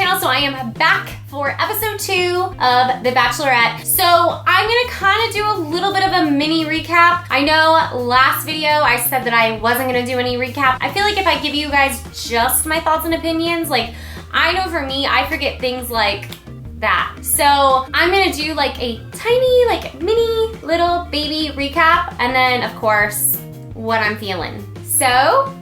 channel. So I am back for episode 2 of The Bachelorette. So I'm gonna kind of do a little bit of a mini recap. I know last video I said that I wasn't gonna do any recap. I feel like if I give you guys just my thoughts and opinions, like I know for me, I forget things like that. So I'm gonna do like a tiny, like mini little baby recap, and then of course, what I'm feeling. So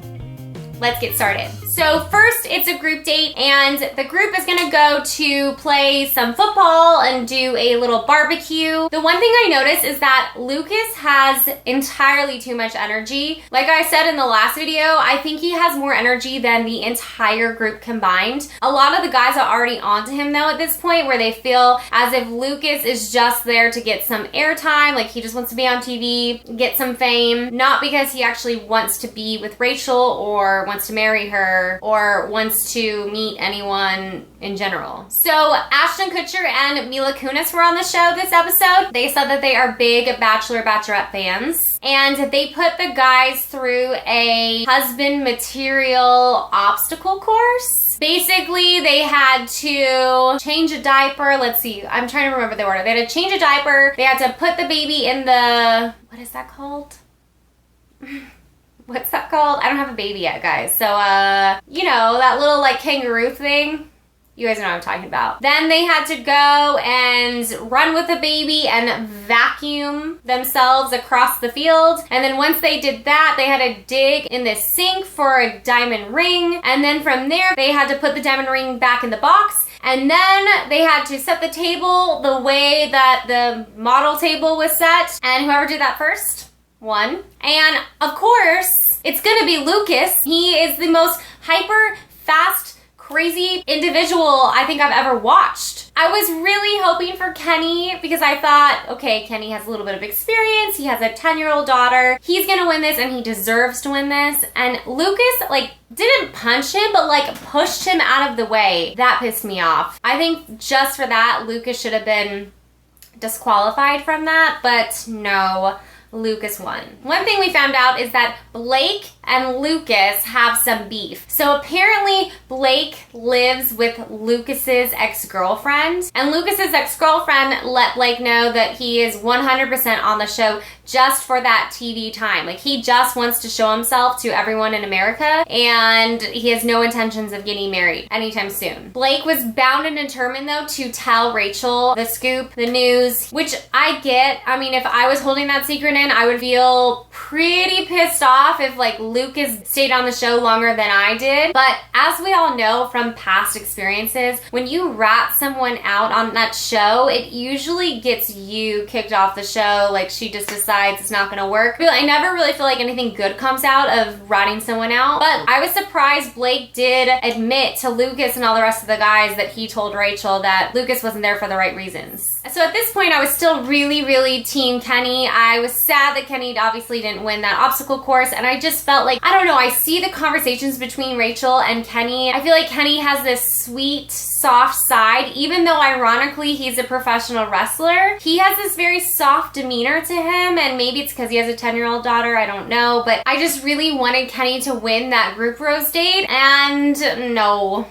let's get started. So first, it's a group date, and the group is gonna go to play some football and do a little barbecue. The one thing I noticed is that Lucas has entirely too much energy. Like I said in the last video, I think he has more energy than the entire group combined. A lot of the guys are already onto him though at this point, where they feel as if Lucas is just there to get some airtime, like he just wants to be on TV, get some fame, not because he actually wants to be with Rachel or wants to marry her or wants to meet anyone in general. So Ashton Kutcher and Mila Kunis were on the show this episode. They said that they are big Bachelorette fans, and they put the guys through a husband material obstacle course. Basically, they had to change a diaper. Let's see, I'm trying to remember the order. They had to change a diaper. They had to put the baby in the, what is that called? What's that called? I don't have a baby yet, guys. So, you know, that little like kangaroo thing. You guys know what I'm talking about. Then they had to go and run with the baby and vacuum themselves across the field. And then once they did that, they had to dig in the sink for a diamond ring. And then from there, they had to put the diamond ring back in the box. And then they had to set the table the way that the model table was set. And whoever did that first won. And of course, it's gonna be Lucas. He is the most hyper, fast, crazy individual I think I've ever watched. I was really hoping for Kenny because I thought, okay, Kenny has a little bit of experience. He has a 10-year-old daughter. He's gonna win this and he deserves to win this. And Lucas, like, didn't punch him, but like pushed him out of the way. That pissed me off. I think just for that, Lucas should have been disqualified from that, but no. Lucas won. One thing we found out is that Blake and Lucas have some beef. So apparently Blake lives with Lucas's ex-girlfriend, and Lucas's ex-girlfriend let Blake know that he is 100% on the show just for that TV time. Like, he just wants to show himself to everyone in America, and he has no intentions of getting married anytime soon. Blake was bound and determined though to tell Rachel the scoop, the news, which I get. I mean, if I was holding that secret in, I would feel pretty pissed off if like Lucas stayed on the show longer than I did. But as we all know from past experiences, when you rat someone out on that show, it usually gets you kicked off the show. Like, she just decides it's not gonna work. I never really feel like anything good comes out of ratting someone out. But I was surprised Blake did admit to Lucas and all the rest of the guys that he told Rachel that Lucas wasn't there for the right reasons. So at this point, I was still really team Kenny. I was sad that Kenny obviously didn't win that obstacle course, and I just felt like, I don't know, I see the conversations between Rachel and Kenny. I feel like Kenny has this sweet, soft side, even though ironically he's a professional wrestler. He has this very soft demeanor to him, and maybe it's because he has a 10-year-old daughter, I don't know, but I just really wanted Kenny to win that group rose date, and no.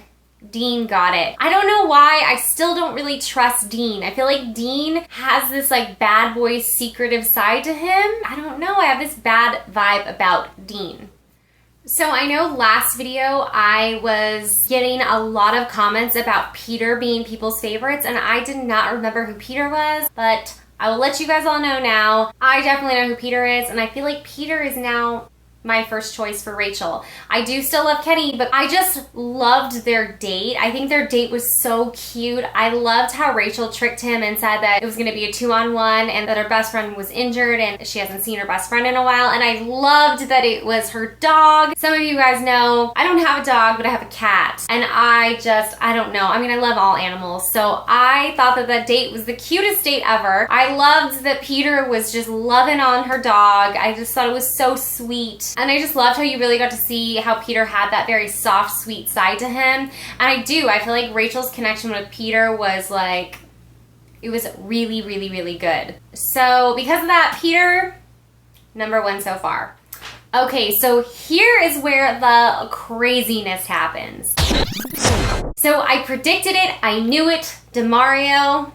Dean got it. I don't know why. I still don't really trust Dean. I feel like Dean has this like bad boy secretive side to him. I don't know. I have this bad vibe about Dean. So I know last video I was getting a lot of comments about Peter being people's favorites, and I did not remember who Peter was, but I will let you guys all know now. I definitely know who Peter is, and I feel like Peter is now my first choice for Rachel. I do still love Kenny, but I just loved their date. I think their date was so cute. I loved how Rachel tricked him and said that it was gonna be a 2-on-1 and that her best friend was injured and she hasn't seen her best friend in a while. And I loved that it was her dog. Some of you guys know I don't have a dog, but I have a cat. And I don't know. I mean, I love all animals. So I thought that that date was the cutest date ever. I loved that Peter was just loving on her dog. I just thought it was so sweet. And I just loved how you really got to see how Peter had that very soft, sweet side to him. And I feel like Rachel's connection with Peter was like, it was really, really, really good. So because of that, Peter, #1 so far. Okay, so here is where the craziness happens. So I predicted it. I knew it. DeMario,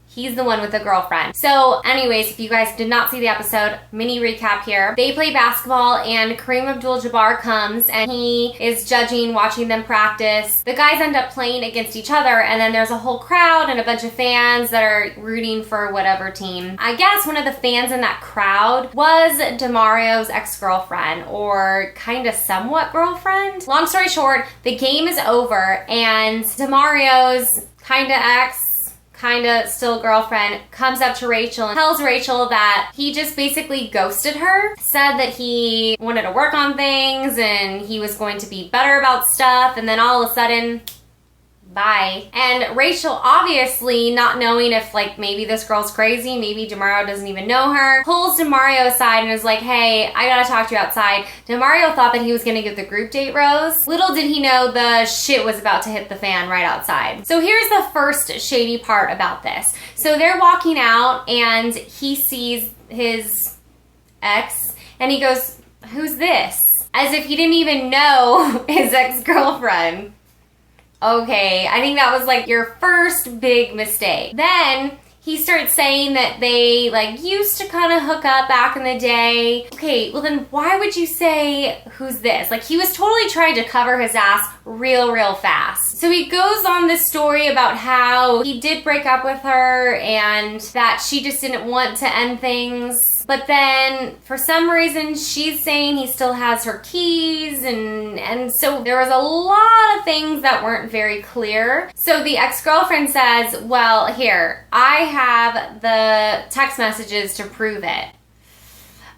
he's the one with the girlfriend. So anyways, if you guys did not see the episode, mini recap here. They play basketball and Kareem Abdul-Jabbar comes and he is judging, watching them practice. The guys end up playing against each other and then there's a whole crowd and a bunch of fans that are rooting for whatever team. I guess one of the fans in that crowd was DeMario's ex-girlfriend or kind of somewhat girlfriend. Long story short, the game is over and DeMario's kind of ex, kind of still girlfriend, comes up to Rachel and tells Rachel that he just basically ghosted her, said that he wanted to work on things and he was going to be better about stuff, and then all of a sudden, bye. And Rachel, obviously not knowing if like maybe this girl's crazy, maybe DeMario doesn't even know her, pulls DeMario aside and is like, hey, I gotta talk to you outside. DeMario thought that he was gonna give the group date rose. Little did he know the shit was about to hit the fan right outside. So here's the first shady part about this. So they're walking out and he sees his ex and he goes, who's this? As if he didn't even know his ex-girlfriend. Okay, I think that was like your first big mistake. Then he starts saying that they like used to kind of hook up back in the day. Okay, well then why would you say, who's this? Like he was totally trying to cover his ass real fast. So he goes on this story about how he did break up with her and that she just didn't want to end things. But then for some reason she's saying he still has her keys and so there was a lot of things that weren't very clear. So the ex-girlfriend says, well, here, I have the text messages to prove it.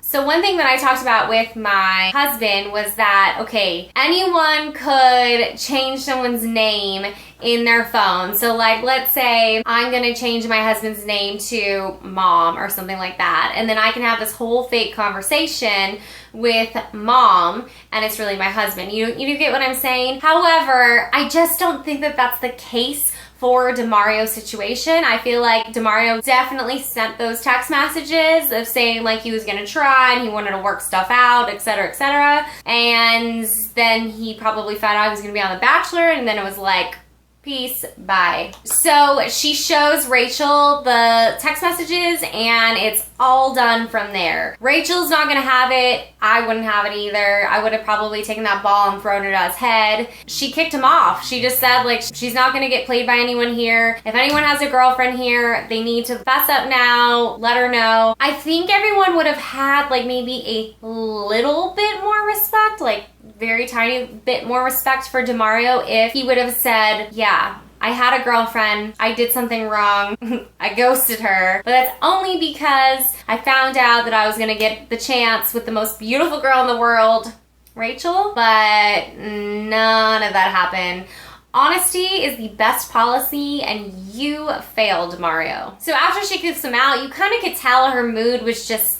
So one thing that I talked about with my husband was that, okay, anyone could change someone's name in their phone. So like, let's say I'm gonna change my husband's name to Mom or something like that. And then I can have this whole fake conversation with Mom and it's really my husband. You get what I'm saying? However, I just don't think that that's the case for DeMario's situation. I feel like DeMario definitely sent those text messages of saying like he was gonna try and he wanted to work stuff out, etc., etc. And then he probably found out he was gonna be on The Bachelor and then it was like, peace, bye. So she shows Rachel the text messages and it's all done from there. Rachel's not gonna have it. I wouldn't have it either. I would have probably taken that ball and thrown it at his head. She kicked him off. She just said like, she's not gonna get played by anyone here. If anyone has a girlfriend here, they need to fess up now, let her know. I think everyone would have had like maybe a little bit more respect, like very tiny bit more respect for DeMario if he would have said, yeah, I had a girlfriend, I did something wrong, I ghosted her, but that's only because I found out that I was gonna get the chance with the most beautiful girl in the world, Rachel, but none of that happened. Honesty is the best policy and you failed, DeMario. So after she kicks him out, you kind of could tell her mood was just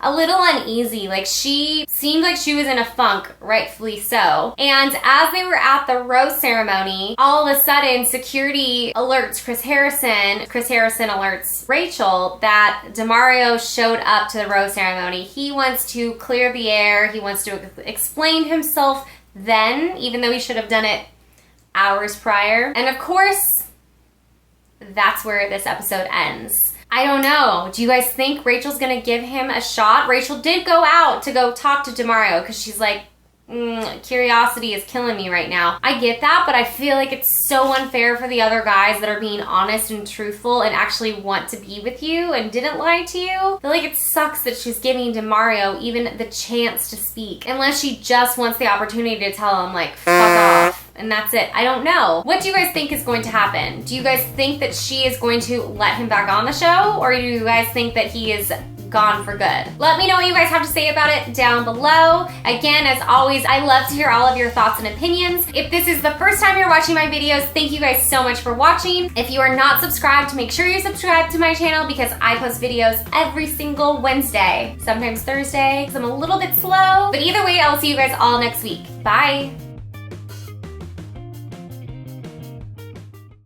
a little uneasy. Like she seemed like she was in a funk, rightfully so. And as they were at the rose ceremony, all of a sudden security alerts Chris Harrison. Chris Harrison alerts Rachel that DeMario showed up to the rose ceremony. He wants to clear the air. He wants to explain himself then, even though he should have done it hours prior. And of course, that's where this episode ends. I don't know. Do you guys think Rachel's gonna give him a shot? Rachel did go out to go talk to DeMario because she's like, curiosity is killing me right now. I get that, but I feel like it's so unfair for the other guys that are being honest and truthful and actually want to be with you and didn't lie to you. I feel like it sucks that she's giving DeMario even the chance to speak, unless she just wants the opportunity to tell him like, fuck off. And that's it. I don't know. What do you guys think is going to happen? Do you guys think that she is going to let him back on the show? Or do you guys think that he is gone for good? Let me know what you guys have to say about it down below. Again, as always, I love to hear all of your thoughts and opinions. If this is the first time you're watching my videos, thank you guys so much for watching. If you are not subscribed, make sure you subscribe to my channel because I post videos every single Wednesday, sometimes Thursday, because I'm a little bit slow. But either way, I'll see you guys all next week. Bye.